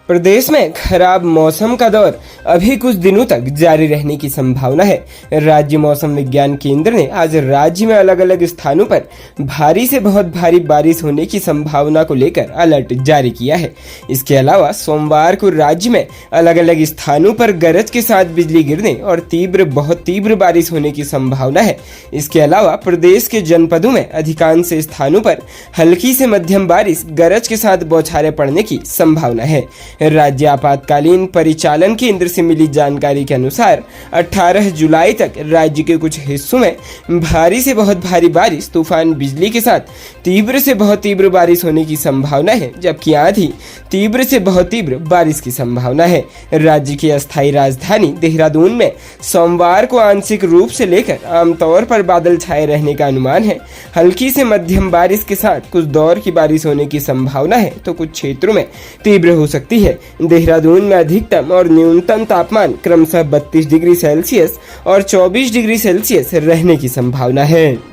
प्रदेश में खराब मौसम का दौर अभी कुछ दिनों तक जारी रहने की संभावना है। राज्य मौसम विज्ञान केंद्र ने आज राज्य में अलग अलग स्थानों पर भारी से बहुत भारी बारिश होने की संभावना को लेकर अलर्ट जारी किया है। इसके अलावा सोमवार को राज्य में अलग अलग स्थानों पर गरज के साथ बिजली गिरने और बहुत तीव्र बारिश होने की संभावना है। इसके अलावा प्रदेश के जनपदों में अधिकांश स्थानों पर हल्की से मध्यम बारिश गरज के साथ बौछारें पड़ने की संभावना है। राज्य आपातकालीन परिचालन केंद्र से मिली जानकारी के अनुसार 18 जुलाई तक राज्य के कुछ हिस्सों में भारी से बहुत भारी बारिश, तूफान, बिजली के साथ तीव्र से बहुत तीव्र बारिश होने की संभावना है, जबकि आंधी, तीव्र से बहुत तीव्र बारिश की संभावना है। राज्य की अस्थायी राजधानी देहरादून में सोमवार को आंशिक रूप से लेकर आमतौर पर बादल छाए रहने का अनुमान है। हल्की से मध्यम बारिश के साथ कुछ दौर की बारिश होने की संभावना है, तो कुछ क्षेत्रों में तीव्र हो सकती है। देहरादून में अधिकतम और न्यूनतम तापमान क्रमशः 32 डिग्री सेल्सियस और 24 डिग्री सेल्सियस रहने की संभावना है।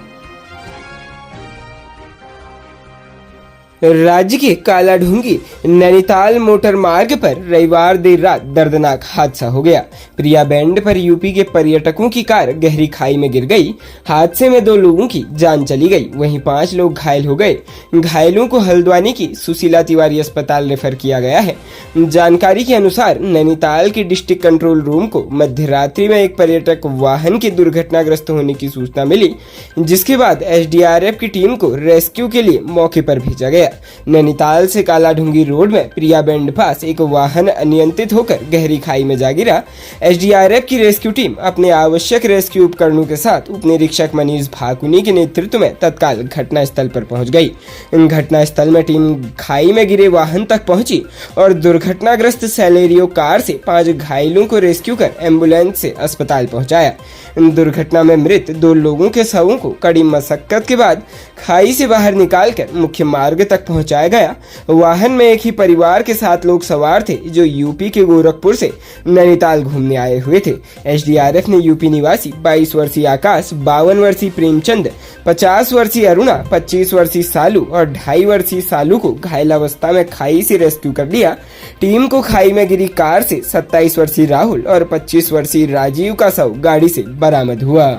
राज्य के कालाढूंगी नैनीताल मोटर मार्ग पर रविवार देर रात दर्दनाक हादसा हो गया। प्रिया बैंड पर यूपी के पर्यटकों की कार गहरी खाई में गिर गई। हादसे में 2 लोगों की जान चली गई, वहीं 5 लोग घायल हो गए। घायलों को हल्द्वानी की सुशीला तिवारी अस्पताल रेफर किया गया है। जानकारी के अनुसार नैनीताल के डिस्ट्रिक्ट कंट्रोल रूम को मध्य रात्रि में एक पर्यटक वाहन के दुर्घटनाग्रस्त होने की सूचना मिली, जिसके बाद एसडीआरएफ की टीम को रेस्क्यू के लिए मौके पर भेजा गया। नैनीताल से कालाढूंगी रोड में प्रिया बैंड पास एक वाहन अनियंत्रित होकर गहरी खाई में जा गिरा। एसडीआरएफ की रेस्क्यू टीम अपने आवश्यक रेस्क्यू उपकरणों के साथ उप निरीक्षक मनीष भाकुनी के नेतृत्व में तत्काल घटनास्थल पर पहुंच गई। घटनास्थल में टीम खाई में गिरे वाहन तक पहुंची और दुर्घटनाग्रस्त सेलेरियो कार से 5 घायलों को रेस्क्यू कर एम्बुलेंस से अस्पताल पहुंचाया। दुर्घटना में मृत 2 लोगों के शवों को कड़ी मशक्कत के बाद खाई से बाहर निकालकर मुख्य मार्ग तक पहुंचाया गया। वाहन में एक ही परिवार के 7 लोग सवार थे, जो यूपी के गोरखपुर से नैनीताल घूमने आए हुए थे। एसडीआरएफ ने यूपी निवासी 22 वर्षीय आकाश, 52 वर्षीय प्रेमचंद, 50 वर्षीय अरुणा, 25 वर्षीय सालू और 2.5 वर्षीय सालू को घायल अवस्था में खाई से रेस्क्यू कर लिया। टीम को खाई में गिरी कार से 27 वर्षीय राहुल और 25 वर्षीय राजीव का शव गाड़ी से बरामद हुआ।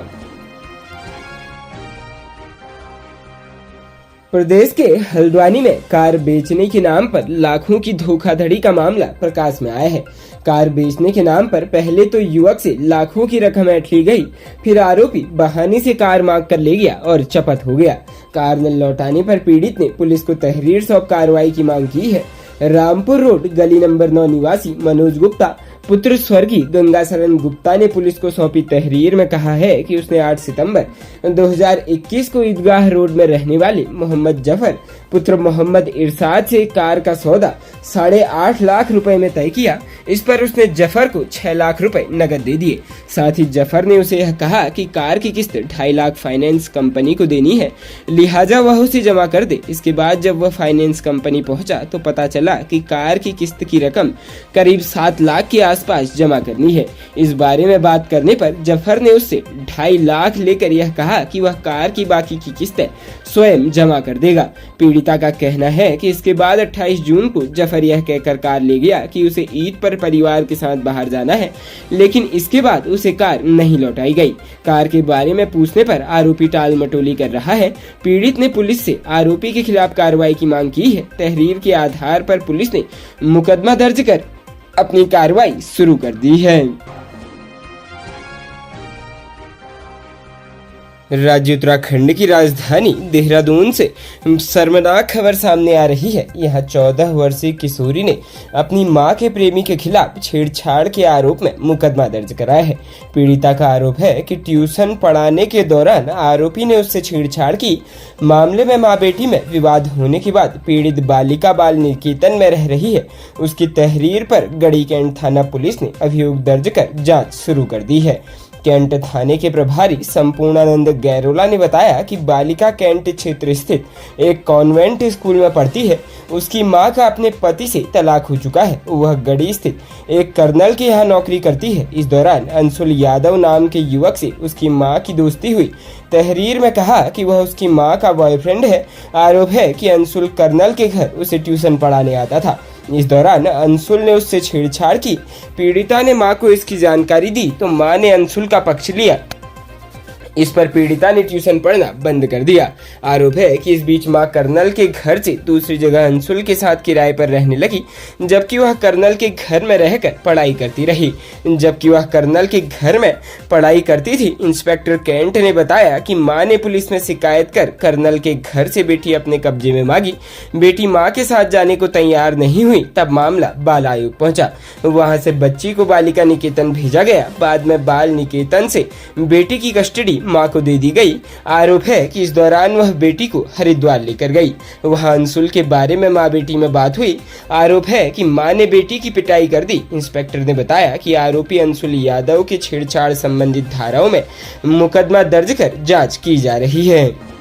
प्रदेश के हल्द्वानी में कार बेचने के नाम पर लाखों की धोखाधड़ी का मामला प्रकाश में आया है। कार बेचने के नाम पर पहले तो युवक से लाखों की रकम ऐंठ ली गई, फिर आरोपी बहाने से कार मांग कर ले गया और चपत हो गया। कार न लौटाने पर पीड़ित ने पुलिस को तहरीर सौंप कार्रवाई की मांग की है। रामपुर रोड गली नंबर 9 निवासी मनोज गुप्ता पुत्र स्वर्गीय गंगाशरण गुप्ता ने पुलिस को सौंपी तहरीर में कहा है कि उसने 8 सितंबर 2021 को ईदगाह रोड में रहने वाले मोहम्मद जफर पुत्र मोहम्मद इरशाद से कार का सौदा 8.5 लाख रुपए में तय किया। इस पर उसने जफर को 6 लाख रुपए नकद दे दिए। साथ ही जफर ने उसे यह कहा कि कार की किस्त 2.5 लाख फाइनेंस कंपनी को देनी है, लिहाजा वह उसे जमा कर दे। इसके बाद जब वह फाइनेंस कंपनी पहुंचा तो पता चला कि कार की किस्त की रकम करीब 7 लाख के आसपास जमा करनी है। इस बारे में बात करने पर जफर ने उससे 2.5 लाख लेकर यह कहा कि वह कार की बाकी की किस्तें स्वयं जमा कर देगा। पीड़िता का कहना है कि इसके बाद 28 जून को जफर यह कहकर कार ले गया कि उसे ईद पर परिवार के साथ बाहर जाना है, लेकिन इसके बाद उसे कार नहीं लौटाई गई। कार के बारे में पूछने पर आरोपी टाल मटोली कर रहा है। पीड़ित ने पुलिस से आरोपी के खिलाफ कार्रवाई की मांग की है। तहरीर के आधार पर पुलिस ने मुकदमा दर्ज कर अपनी कार्रवाई शुरू कर दी है। राज्य उत्तराखंड की राजधानी देहरादून से शर्मनाक खबर सामने आ रही है। यहाँ 14 वर्षीय किशोरी ने अपनी मां के प्रेमी के खिलाफ छेड़छाड़ के आरोप में मुकदमा दर्ज कराया है। पीड़िता का आरोप है कि ट्यूशन पढ़ाने के दौरान आरोपी ने उससे छेड़छाड़ की। मामले में मां बेटी में विवाद होने के बाद पीड़ित बालिका बाल निकेतन में रह रही है। उसकी तहरीर पर गढ़ी कैंट थाना पुलिस ने अभियोग दर्ज कर जाँच शुरू कर दी है। कैंट थाने के प्रभारी संपूर्णानंद गैरोला ने बताया कि बालिका कैंट क्षेत्र स्थित एक कॉन्वेंट स्कूल में पढ़ती है। उसकी मां का अपने पति से तलाक हो चुका है। वह गढ़ी स्थित एक कर्नल के यहाँ नौकरी करती है। इस दौरान अंशुल यादव नाम के युवक से उसकी मां की दोस्ती हुई। तहरीर में कहा कि वह उसकी मां का बॉयफ्रेंड है। आरोप है कि अंशुल कर्नल के घर उसे ट्यूशन पढ़ाने आता था। इस दौरान अंशुल ने उससे छेड़छाड़ की। पीड़िता ने मां को इसकी जानकारी दी तो मां ने अंशुल का पक्ष लिया। इस पर पीड़िता ने ट्यूशन पढ़ना बंद कर दिया। आरोप है कि इस बीच मां कर्नल के घर से दूसरी जगह अंशुल के साथ किराए पर रहने लगी, जबकि वह कर्नल के घर में रहकर पढ़ाई करती थी। इंस्पेक्टर केंट ने बताया कि मां ने पुलिस में शिकायत कर कर्नल के घर से बेटी अपने कब्जे में मांगी। बेटी मां के साथ जाने को तैयार नहीं हुई, तब मामला बाल आयोग पहुंचा। वहां से बच्ची को बालिका निकेतन भेजा गया। बाद में बाल निकेतन से बेटी की कस्टडी मां को दे दी गई। आरोप है कि इस दौरान वह बेटी को हरिद्वार लेकर गई। वहां अंशुल के बारे में मां बेटी में बात हुई। आरोप है कि मां ने बेटी की पिटाई कर दी। इंस्पेक्टर ने बताया कि आरोपी अंशुल यादव की छेड़छाड़ संबंधित धाराओं में मुकदमा दर्ज कर जांच की जा रही है।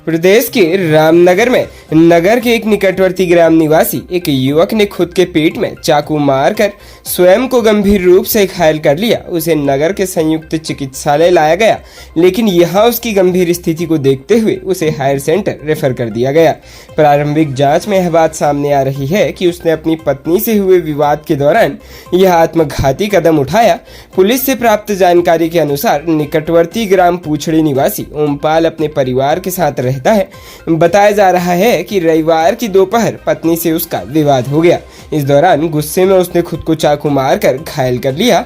प्रदेश के रामनगर में नगर के एक निकटवर्ती ग्राम निवासी एक युवक ने खुद के पेट में चाकू मारकर स्वयं को गंभीर रूप से घायल कर लिया। उसे नगर के संयुक्त चिकित्सालय लाया गया, लेकिन यहां उसकी गंभीर स्थिति को देखते हुए उसे हायर सेंटर रेफर कर दिया गया। प्रारंभिक जांच में यह बात सामने आ रही है कि उसने अपनी पत्नी से हुए विवाद के दौरान यह आत्मघाती कदम उठाया। पुलिस से प्राप्त जानकारी के अनुसार निकटवर्ती ग्राम पूछड़ी निवासी ओमपाल अपने परिवार के साथ रहता है। बताया जा रहा है कि रविवार की दोपहर पत्नी से उसका विवाद हो गया। इस दौरान गुस्से में उसने खुद को चाकू मारकर घायल कर लिया।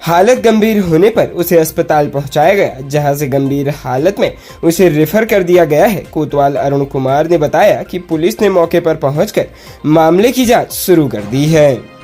हालत गंभीर होने पर उसे अस्पताल पहुंचाया गया, जहां से गंभीर हालत में उसे रेफर कर दिया गया है। कोतवाल अरुण कुमार ने बताया कि पुलिस ने मौके पर पहुंचकर मामले की जांच शुरू कर दी है।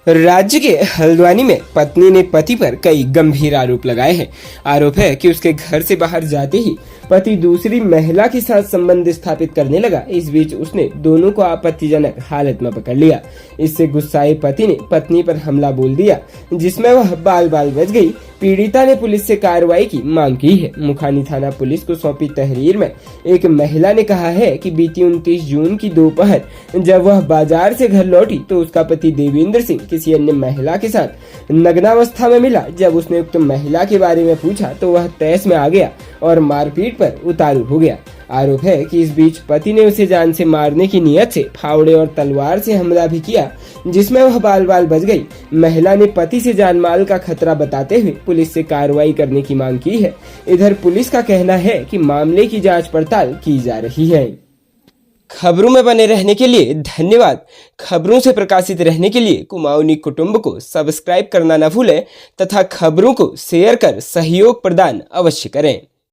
राज्य के हल्द्वानी में पत्नी ने पति पर कई गंभीर आरोप लगाए हैं। आरोप है कि उसके घर से बाहर जाते ही पति दूसरी महिला के साथ संबंध स्थापित करने लगा। इस बीच उसने दोनों को आपत्तिजनक हालत में पकड़ लिया। इससे गुस्साए पति ने पत्नी पर हमला बोल दिया, जिसमें वह बाल बाल बच गई। पीड़िता ने पुलिस से कार्रवाई की मांग की है। मुखानी थाना पुलिस को सौंपी तहरीर में एक महिला ने कहा है कि बीती 29 जून की दोपहर जब वह बाजार से घर लौटी तो उसका पति देवेंद्र सिंह किसी अन्य महिला के साथ नग्नावस्था में मिला। जब उसने उक्त महिला के बारे में पूछा तो वह तैश में आ गया और मारपीट पर उतारू हो गया। आरोप है कि इस बीच पति ने उसे जान से मारने की नियत से फावड़े और तलवार से हमला भी किया, जिसमें वह बाल बाल बच गई। महिला ने पति से जानमाल का खतरा बताते हुए पुलिस से कार्रवाई करने की मांग की है। इधर पुलिस का कहना है कि मामले की जांच पड़ताल की जा रही है। खबरों में बने रहने के लिए धन्यवाद। खबरों से प्रकाशित रहने के लिए कुमाऊनी कुटुंब को सब्सक्राइब करना न भूलें तथा खबरों को शेयर कर सहयोग प्रदान अवश्य करें।